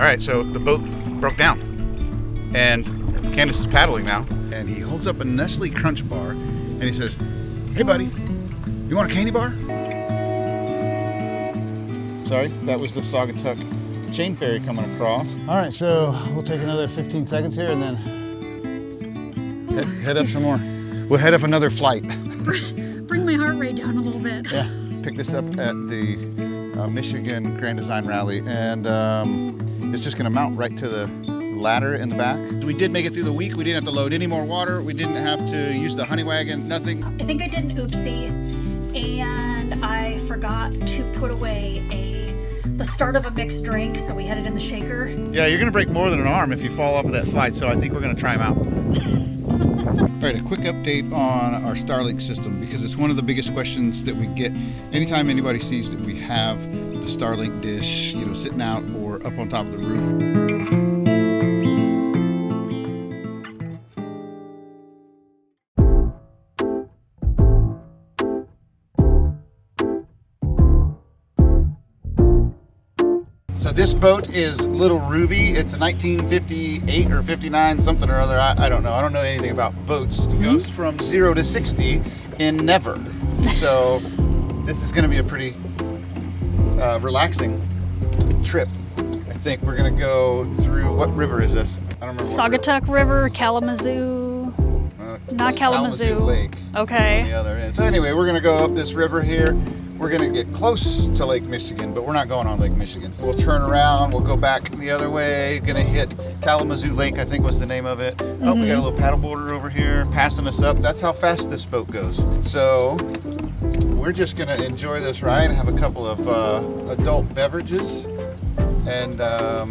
All right, so the boat broke down, and Candace is paddling now. And he holds up a Nestle Crunch bar, and he says, "Hey, buddy, you want a candy bar?" Sorry, that was the Saugatuck chain ferry coming across. All right, so we'll take another 15 seconds here, and then head up some more. We'll head up another flight. Bring my heart rate down a little bit. Yeah, pick this up at the Michigan Grand Design Rally, and it's just gonna mount right to the ladder in the back. We did make it through the week. We didn't have to load any more water. We didn't have to use the honey wagon, nothing. I think I did an oopsie, and I forgot to put away the start of a mixed drink, so we had it in the shaker. Yeah, you're gonna break more than an arm if you fall off of that slide, so I think we're gonna try them out. All right, a quick update on our Starlink system, because it's one of the biggest questions that we get anytime anybody sees that we have the Starlink dish, you know, sitting out or up on top of the roof. So this boat is Little Ruby. It's a 1958 or 59, something or other. I don't know. I don't know anything about boats. It goes from 0 to 60 in never. So this is going to be a pretty relaxing trip. I think we're going to go through, what river is this? I don't remember. Saugatuck River, Kalamazoo. Not Kalamazoo. Lake. Okay. On the other end. So anyway, we're going to go up this river here. We're gonna get close to Lake Michigan, but we're not going on Lake Michigan. We'll turn around, we'll go back the other way, gonna hit Kalamazoo Lake, I think was the name of it. Oh, we got a little paddleboarder over here passing us up. That's how fast this boat goes. So we're just gonna enjoy this ride, have a couple of adult beverages, and I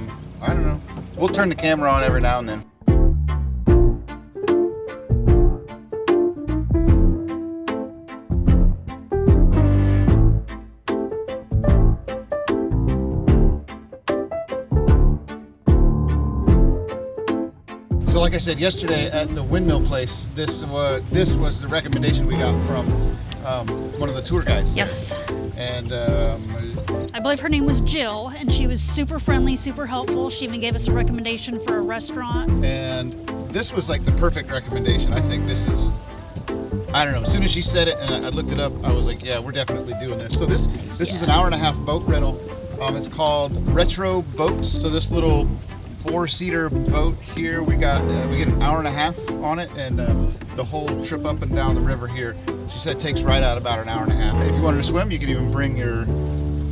don't know. We'll turn the camera on every now and then. So like I said yesterday at the windmill place, this was the recommendation we got from one of the tour guides. Yes. And I believe her name was Jill, and she was super friendly, super helpful. She even gave us a recommendation for a restaurant. And this was like the perfect recommendation. I think this is, I don't know, as soon as she said it and I looked it up, I was like, yeah, we're definitely doing this. So this is an 1.5-hour boat rental. It's called Retro Boats. So this little 4-seater boat here, we get an 1.5 hour on it, and the whole trip up and down the river here, she said, takes right out about 1.5 hours. If you wanted to swim, you could even bring your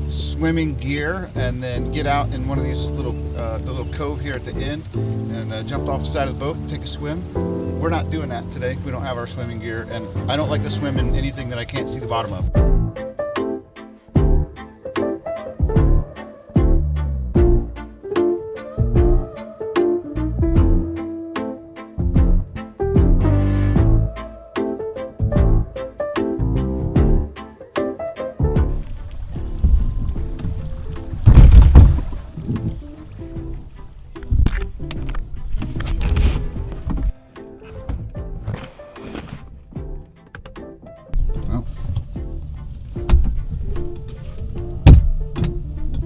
swimming gear and then get out in one of these little the little cove here at the end and jump off the side of the boat and take a swim. We're not doing that today. We don't have our swimming gear, and I don't like to swim in anything that I can't see the bottom of.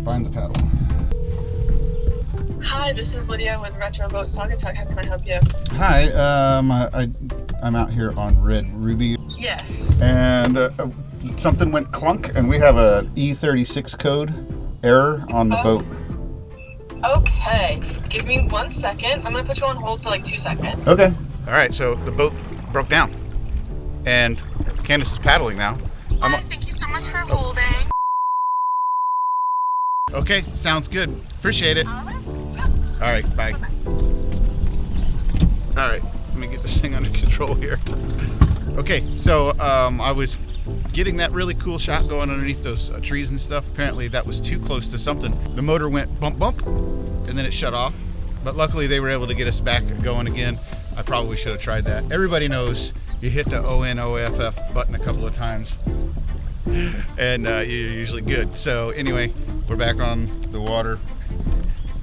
Find the paddle. Hi, this is Lydia with Retro Boat Saugatuck. How can I help you? Hi, I'm out here on Red Ruby. Yes. And something went clunk, and we have a E36 code error on the boat. Okay, give me 1 second. I'm gonna put you on hold for like 2 seconds. Okay. All right, so the boat broke down, and Candace is paddling now. Hi, thank you so much for holding. Okay, sounds good. Appreciate it. Yeah. All right, bye. All right, let me get this thing under control here. Okay, so I was getting that really cool shot going underneath those trees and stuff. Apparently that was too close to something. The motor went bump, bump, and then it shut off. But luckily they were able to get us back going again. I probably should have tried that. Everybody knows you hit the ONOFF button a couple of times and you're usually good. So anyway, we're back on the water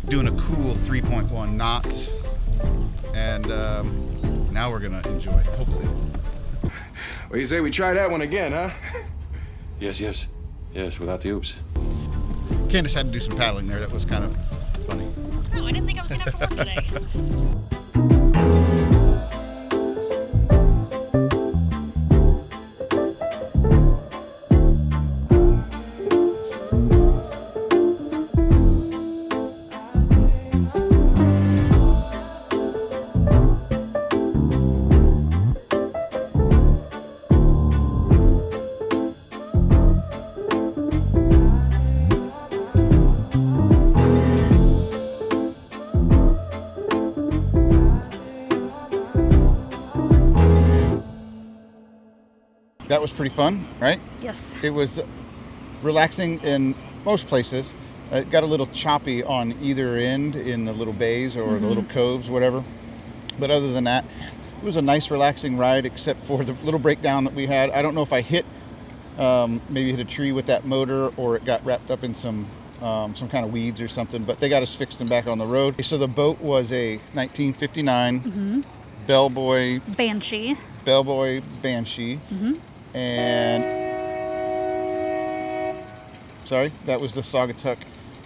doing a cool 3.1 knots, and now we're gonna enjoy, hopefully. Well, you say we try that one again, huh? Yes, without the oops. Candace had to do some paddling there. That was kind of funny. Oh, I didn't think I was gonna have to work today. That was pretty fun, right? Yes. It was relaxing in most places. It got a little choppy on either end in the little bays or the little coves, whatever. But other than that, it was a nice relaxing ride, except for the little breakdown that we had. I don't know if I maybe hit a tree with that motor, or it got wrapped up in some kind of weeds or something, but they got us fixed and back on the road. So the boat was a 1959 Bellboy Banshee. And sorry, that was the Saugatuck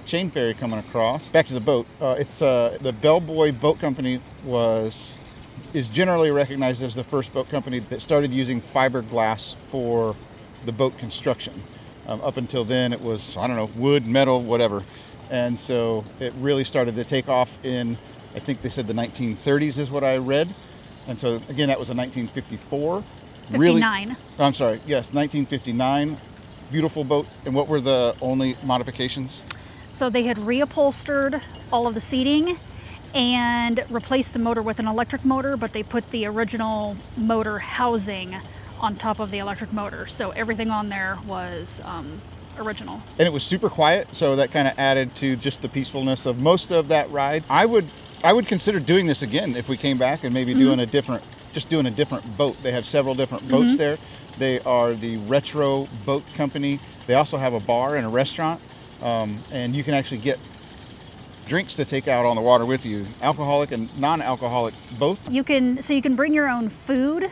chain ferry coming across. Back to the boat. It's the Bellboy Boat Company is generally recognized as the first boat company that started using fiberglass for the boat construction. Up until then, it was, I don't know, wood, metal, whatever. And so it really started to take off in, I think they said the 1930s is what I read. And so again, that was a 1954. 59. I'm sorry, yes, 1959. Beautiful boat. And what were the only modifications? So they had reupholstered all of the seating and replaced the motor with an electric motor, but they put the original motor housing on top of the electric motor. So everything on there was original. And it was super quiet, so that kind of added to just the peacefulness of most of that ride. I would consider doing this again if we came back and maybe doing a different boat. They have several different boats there. They are the Retro Boat Company. They also have a bar and a restaurant, and you can actually get drinks to take out on the water with you, alcoholic and non-alcoholic both. You can bring your own food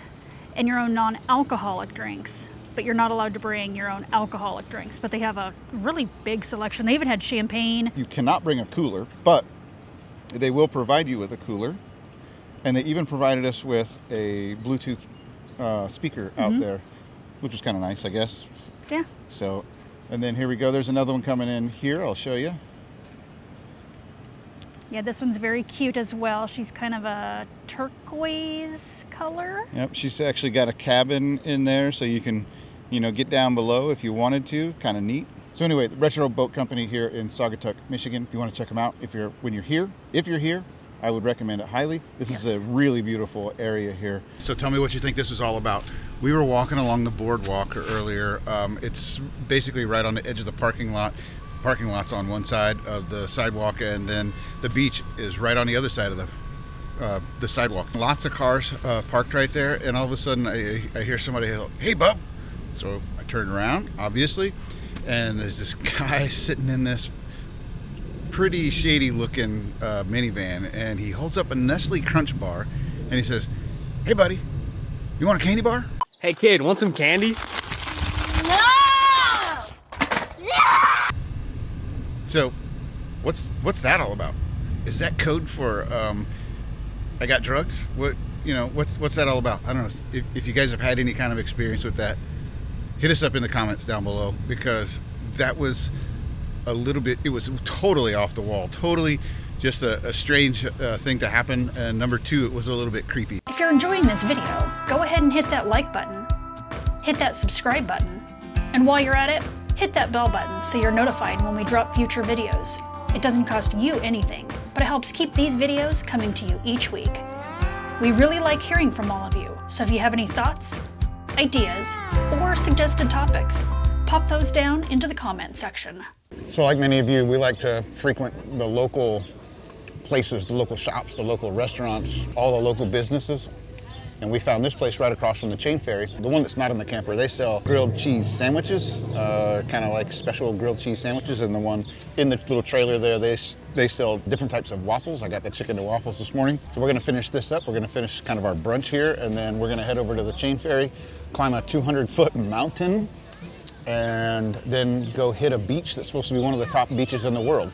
and your own non-alcoholic drinks, but you're not allowed to bring your own alcoholic drinks. But they have a really big selection. They even had champagne. You cannot bring a cooler, but they will provide you with a cooler. And they even provided us with a Bluetooth speaker out there, which was kind of nice, I guess. Yeah. So, and then here we go. There's another one coming in here. I'll show you. Yeah, this one's very cute as well. She's kind of a turquoise color. Yep, she's actually got a cabin in there, so you can, get down below if you wanted to. Kind of neat. So anyway, the Retro Boat Company here in Saugatuck, Michigan. If you want to check them out, if you're here, I would recommend it highly. This is a really beautiful area here. So tell me what you think this is all about. We were walking along the boardwalk earlier. It's basically right on the edge of the parking lot. Parking lot's on one side of the sidewalk, and then the beach is right on the other side of the sidewalk. Lots of cars parked right there, and all of a sudden I hear somebody yell, "Hey, bub!" So I turn around, obviously, and there's this guy sitting in this pretty shady looking minivan, and he holds up a Nestle Crunch bar and he says, "Hey buddy, you want a candy bar?" Hey kid, want some candy? No! So what's that all about? Is that code for I got drugs? What's that all about? I don't know. If you guys have had any kind of experience with that, hit us up in the comments down below, because that was it was totally off the wall, totally just a strange thing to happen. And number two, it was a little bit creepy. If you're enjoying this video, go ahead and hit that like button, hit that subscribe button, and while you're at it, hit that bell button so you're notified when we drop future videos. It doesn't cost you anything, but it helps keep these videos coming to you each week. We really like hearing from all of you, so if you have any thoughts, ideas, or suggested topics, pop those down into the comment section. So like many of you, we like to frequent the local places, the local shops, the local restaurants, all the local businesses. And we found this place right across from the chain ferry. The one that's not in the camper, they sell grilled cheese sandwiches, kind of like special grilled cheese sandwiches. And the one in the little trailer there, they sell different types of waffles. I got the chicken and waffles this morning. So we're gonna finish this up. We're gonna finish kind of our brunch here, and then we're gonna head over to the chain ferry, climb a 200-foot mountain, and then go hit a beach that's supposed to be one of the top beaches in the world.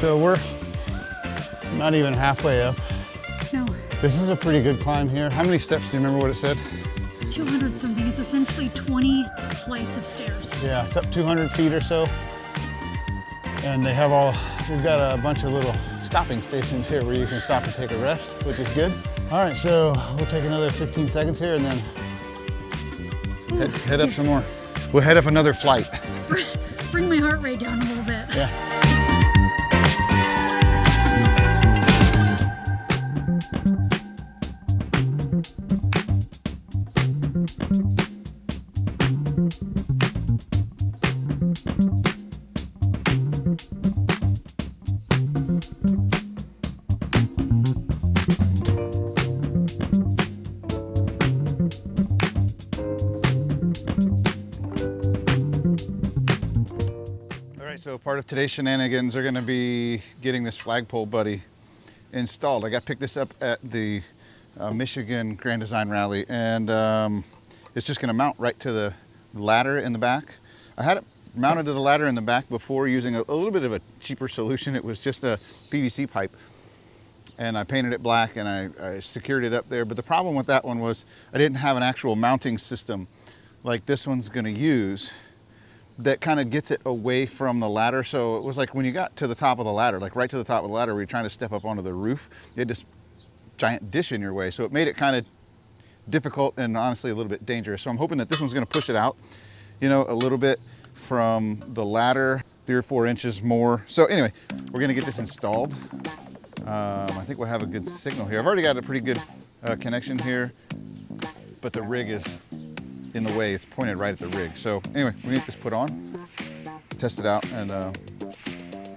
So we're not even halfway up. No, This is a pretty good climb here. How many steps? Do you remember what it said? 200 something. It's essentially 20 flights of stairs. Yeah, it's up 200 feet or so. And they have we've got a bunch of little stopping stations here where you can stop and take a rest, which is good. All right, so we'll take another 15 seconds here and then head up some more. We'll head up another flight. Bring my heart rate down a little bit. Yeah. So part of today's shenanigans are going to be getting this flagpole buddy installed. I got picked this up at the Michigan Grand Design Rally, and it's just going to mount right to the ladder in the back. I had it mounted to the ladder in the back before using a little bit of a cheaper solution. It was just a PVC pipe, and I painted it black and I secured it up there. But the problem with that one was I didn't have an actual mounting system like this one's going to use that kind of gets it away from the ladder. So it was like when you got to the top of the ladder, like right to the top of the ladder, where you're trying to step up onto the roof, you had this giant dish in your way. So it made it kind of difficult and honestly a little bit dangerous. So I'm hoping that this one's gonna push it out, you know, a little bit from the ladder, 3 or 4 inches more. So anyway, we're gonna get this installed. I think we'll have a good signal here. I've already got a pretty good connection here, but the rig is in the way. It's pointed right at the rig. So anyway, we get this put on, test it out, and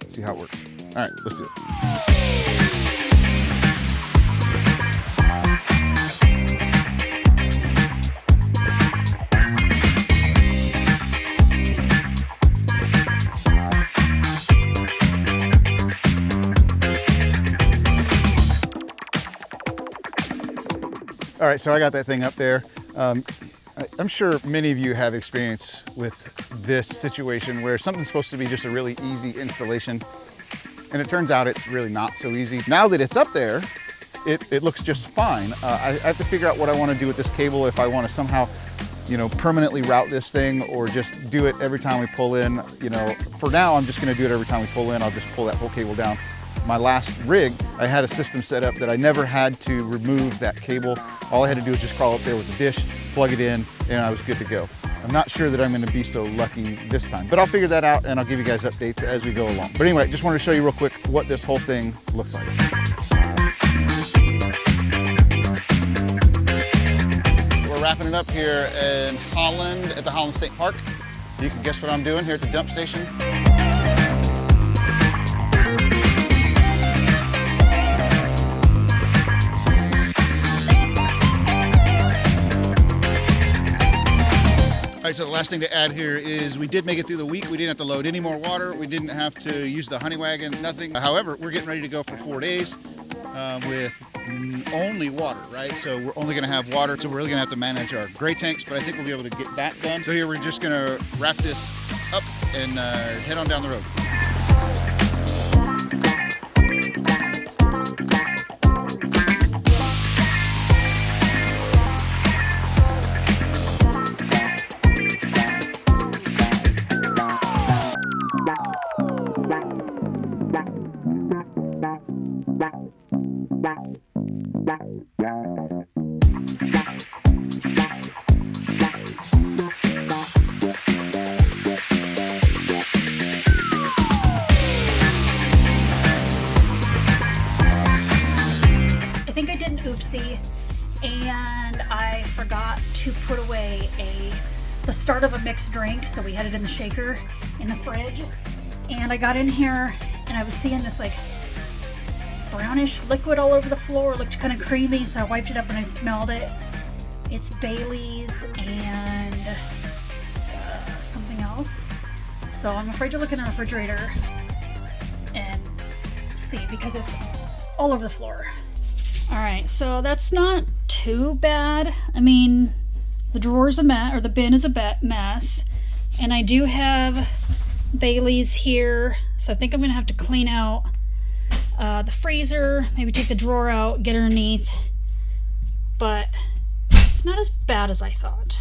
see how it works. All right, let's do it. All right, so I got that thing up there. I'm sure many of you have experience with this situation where something's supposed to be just a really easy installation, and it turns out it's really not so easy. Now that it's up there, it looks just fine. I have to figure out what I want to do with this cable, if I want to somehow, you know, permanently route this thing or just do it every time we pull in. You know, for now, I'm just going to do it every time we pull in. I'll just pull that whole cable down. My last rig, I had a system set up that I never had to remove that cable. All I had to do was just crawl up there with the dish, plug it in, and I was good to go. I'm not sure that I'm going to be so lucky this time, but I'll figure that out and I'll give you guys updates as we go along. But anyway, just wanted to show you real quick what this whole thing looks like. We're wrapping it up here in Holland at the Holland State Park. You can guess what I'm doing here at the dump station. All right, so the last thing to add here is we did make it through the week. We didn't have to load any more water. We didn't have to use the honey wagon, nothing. However, we're getting ready to go for 4 days with only water, right? So we're only gonna have water, so we're really gonna have to manage our gray tanks, but I think we'll be able to get that done. So here we're just gonna wrap this up and head on down the road. the start of a mixed drink, so we had it in the shaker in the fridge. And I got in here and I was seeing this like brownish liquid all over the floor. It looked kind of creamy, so I wiped it up and I smelled it. It's Bailey's and something else. So I'm afraid to look in the refrigerator and see because it's all over the floor. Alright, so that's not too bad. I mean, the drawer's a mess, or the bin is a mess. And I do have Bailey's here, so I think I'm gonna have to clean out the freezer, maybe take the drawer out, get underneath. But it's not as bad as I thought.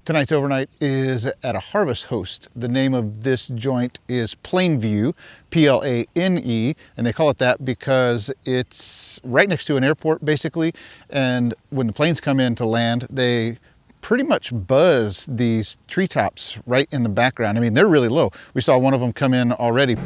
Tonight's overnight is at a Harvest Host. The name of this joint is Plainview, Plane, and they call it that because it's right next to an airport basically, and when the planes come in to land, they pretty much buzz these treetops right in the background. I mean, they're really low. We saw one of them come in already.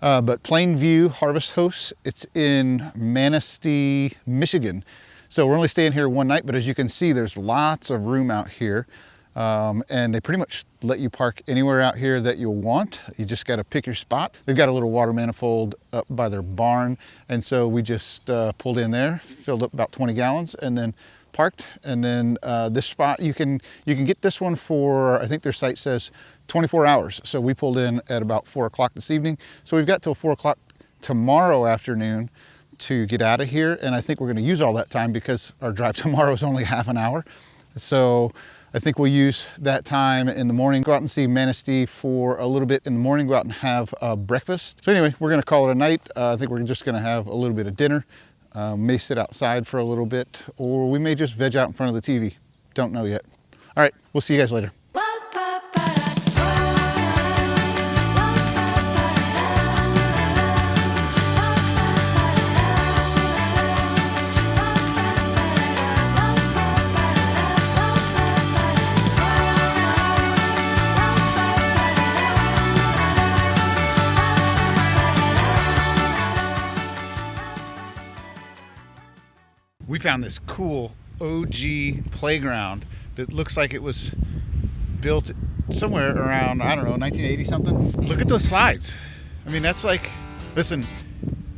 But Plainview Harvest Host, it's in Manistee, Michigan. So we're only staying here one night, but as you can see, there's lots of room out here. And they pretty much let you park anywhere out here that you want. You just got to pick your spot. They've got a little water manifold up by their barn. And so we just pulled in there, filled up about 20 gallons and then parked. And then this spot, you can get this one for, I think their site says 24 hours. So we pulled in at about 4 o'clock this evening. So we've got till 4 o'clock tomorrow afternoon to get out of here. And I think we're going to use all that time because our drive tomorrow is only half an hour. So I think we'll use that time in the morning, go out and see Manistee for a little bit in the morning, go out and have breakfast. So anyway, we're going to call it a night. I think we're just going to have a little bit of dinner. May sit outside for a little bit, or we may just veg out in front of the TV. Don't know yet. All right, we'll see you guys later. We found this cool OG playground that looks like it was built somewhere around, I don't know, 1980 something. Look at those slides. I mean, that's like, listen,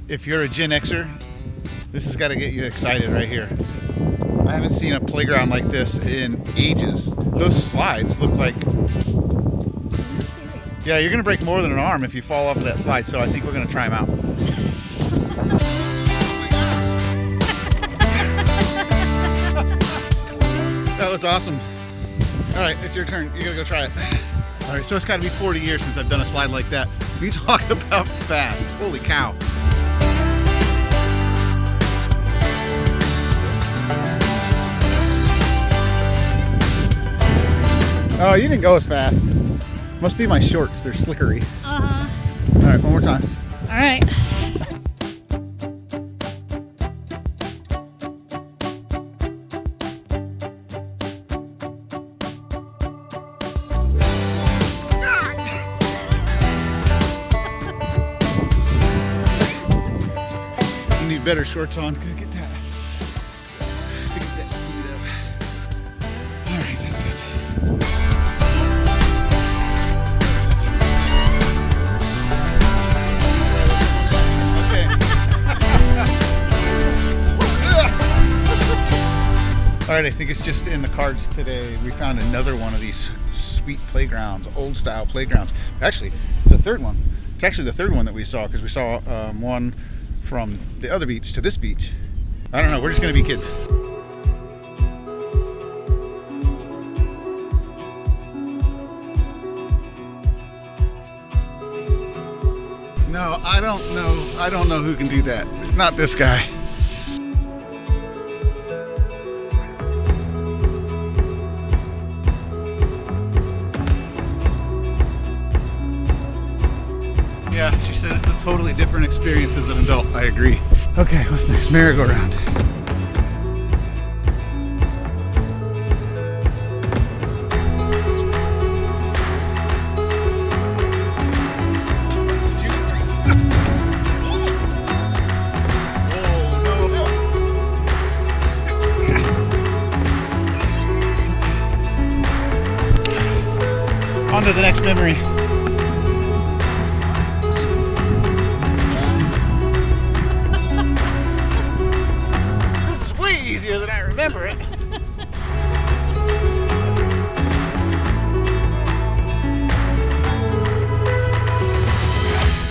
if you're a Gen Xer, this has got to get you excited right here. I haven't seen a playground like this in ages. Those slides look like, yeah, you're going to break more than an arm if you fall off of that slide, so I think we're going to try them out. That was awesome. All right, it's your turn. You gotta go try it. All right, so it's gotta be 40 years since I've done a slide like that. We talk about fast. Holy cow. Oh, you didn't go as fast. Must be my shorts. They're slickery. Uh-huh. All right, one more time. All right. Better shorts on to get that speed up. All right, that's it. Okay. All right, I think it's just in the cards today. We found another one of these sweet playgrounds, old style playgrounds. Actually, it's the third one. It's actually the third one that we saw because we saw one from the other beach to this beach. I don't know, we're just gonna be kids. No, I don't know who can do that. Not this guy. Yeah, she said it's a totally different experience as an adult. I agree. Okay, what's next? Merry-go-round. Oh, no. to the next memory. This is way easier than I remember it.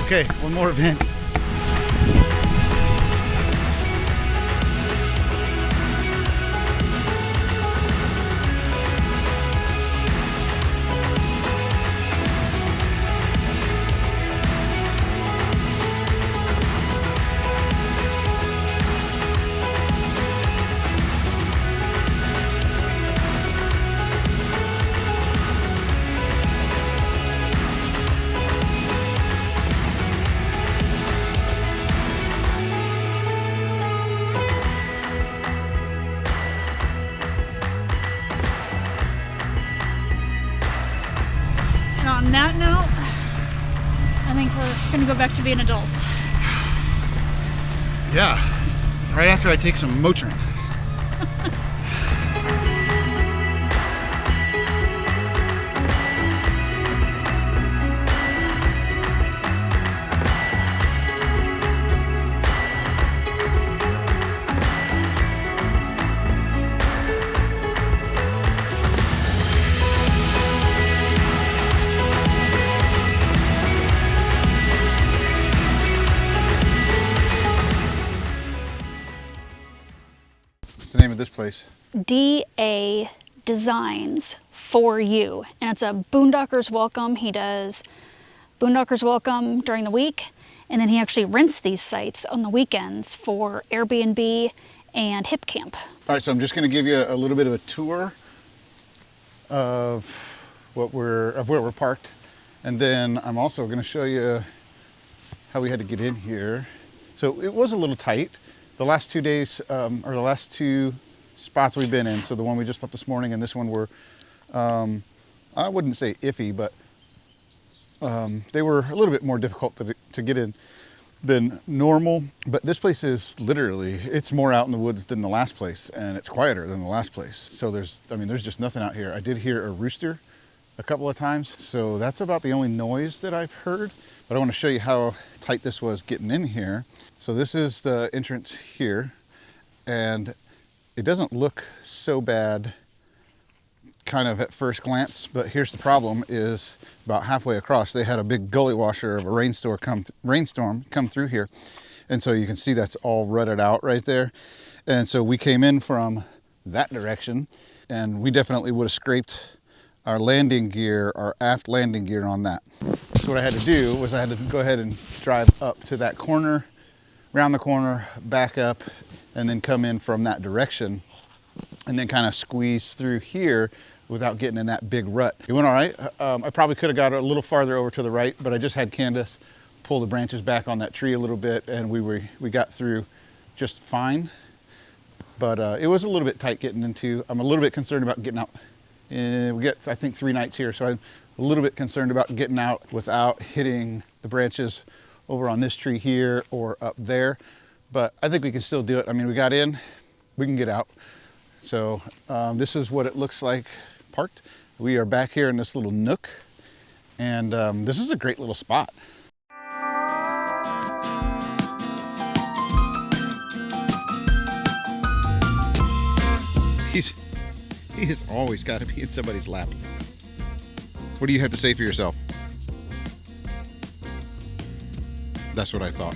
Okay, one more event. And on that note, I think we're gonna go back to being adults. Yeah, right after I take some Motrin. What's the name of this place? DA Designs for You, and it's a Boondockers welcome. He does Boondockers welcome during the week, and then he actually rents these sites on the weekends for Airbnb and hip camp. All right, so I'm just going to give you a little bit of a tour of where we're parked, and then I'm also going to show you how we had to get in here. So it was a little tight. The last 2 days, or the last two spots we've been in, so the one we just left this morning and this one were, I wouldn't say iffy, but they were a little bit more difficult to get in than normal. But this place is literally, it's more out in the woods than the last place, and it's quieter than the last place. So there's just nothing out here. I did hear a rooster a couple of times, so that's about the only noise that I've heard. But I want to show you how tight this was getting in here. So this is the entrance here, and it doesn't look so bad kind of at first glance, but here's the problem is about halfway across they had a big gully washer of a rainstorm come through here, and so you can see that's all rutted out right there. And so we came in from that direction, and we definitely would have scraped our landing gear, our aft landing gear on that. So what I had to do was I had to go ahead and drive up to that corner, around the corner, back up, and then come in from that direction, and then kind of squeeze through here without getting in that big rut. It went all right. I probably could have got a little farther over to the right, but I just had Candace pull the branches back on that tree a little bit, and we got through just fine. But it was a little bit tight getting into. I'm a little bit concerned about getting out. We get, I think, 3 nights here, so I'm a little bit concerned about getting out without hitting the branches over on this tree here or up there. But I think we can still do it. I mean, we got in, we can get out. So this is what it looks like parked. We are back here in this little nook, and this is a great little spot. He has always got to be in somebody's lap. What do you have to say for yourself? That's what I thought.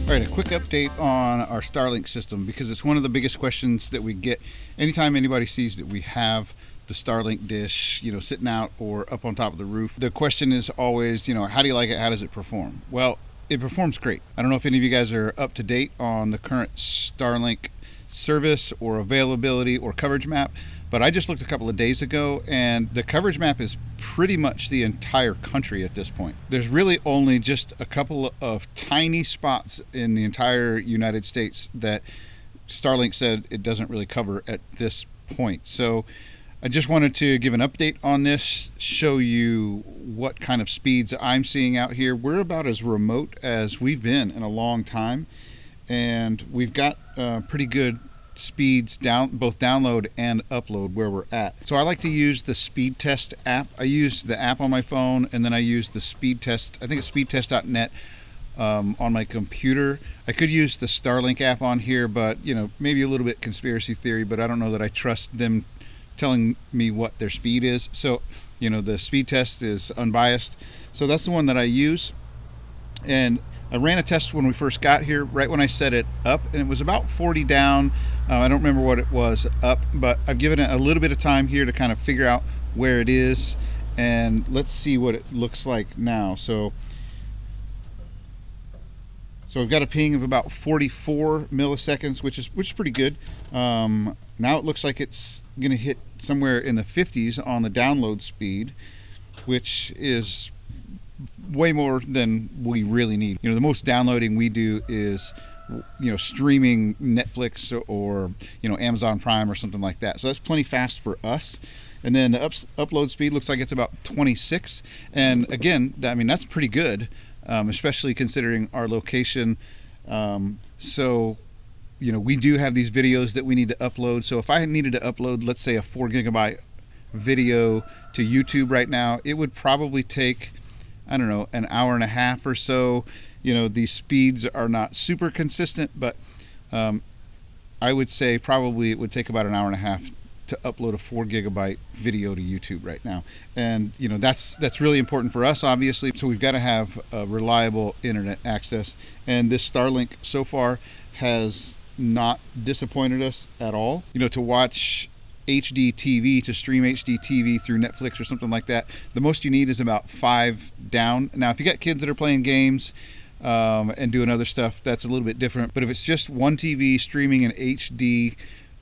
All right, a quick update on our Starlink system, because it's one of the biggest questions that we get anytime anybody sees that we have the Starlink dish, sitting out or up on top of the roof. The question is always, how do you like it? How does it perform? Well, it performs great. I don't know if any of you guys are up to date on the current Starlink service or availability or coverage map, but I just looked a couple of days ago, and the coverage map is pretty much the entire country at this point. There's really only just a couple of tiny spots in the entire United States that Starlink said it doesn't really cover at this point. So I just wanted to give an update on this, show you what kind of speeds I'm seeing out here. We're about as remote as we've been in a long time, and we've got pretty good speeds both download and upload where we're at. So I like to use the speed test app. I use the app on my phone, and then I use the speed test, I think it's speedtest.net, on my computer. I could use the Starlink app on here, but maybe a little bit conspiracy theory, but I don't know that I trust them telling me what their speed is. So the speed test is unbiased, so that's the one that I use. And I ran a test when we first got here, right when I set it up, and it was about 40 down. I don't remember what it was up, but I've given it a little bit of time here to kind of figure out where it is, and let's see what it looks like now. So we've got a ping of about 44 milliseconds, which is pretty good. Now it looks like it's going to hit somewhere in the 50s on the download speed, which is way more than we really need. The most downloading we do is streaming Netflix or Amazon Prime or something like that. So that's plenty fast for us. And then the upload speed looks like it's about 26. And again, that's pretty good, especially considering our location. So we do have these videos that we need to upload. So if I needed to upload, let's say, a 4 gigabyte video to YouTube right now, it would probably take, I don't know, an hour and a half or so. These speeds are not super consistent, but I would say probably it would take about an hour and a half to upload a 4 gigabyte video to YouTube right now. And that's really important for us, obviously. So we've got to have reliable internet access. And this Starlink so far has not disappointed us at all. To watch HD TV, to stream HD TV through Netflix or something like that, the most you need is about 5 down. Now, if you got kids that are playing games and doing other stuff, that's a little bit different. But if it's just one TV streaming an HD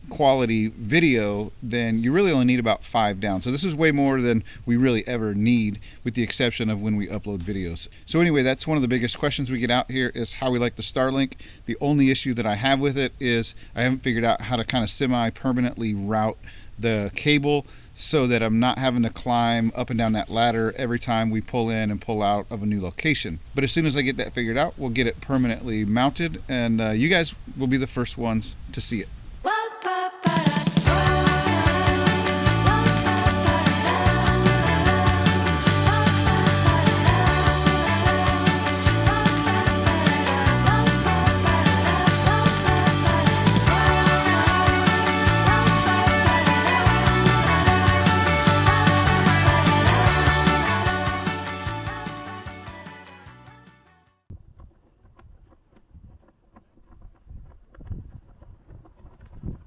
quality video, then you really only need about 5 down. So this is way more than we really ever need, with the exception of when we upload videos. So anyway, that's one of the biggest questions we get out here, is how we like the Starlink. The only issue that I have with it is I haven't figured out how to kind of semi-permanently route the cable so that I'm not having to climb up and down that ladder every time we pull in and pull out of a new location. But as soon as I get that figured out, we'll get it permanently mounted, and you guys will be the first ones to see it.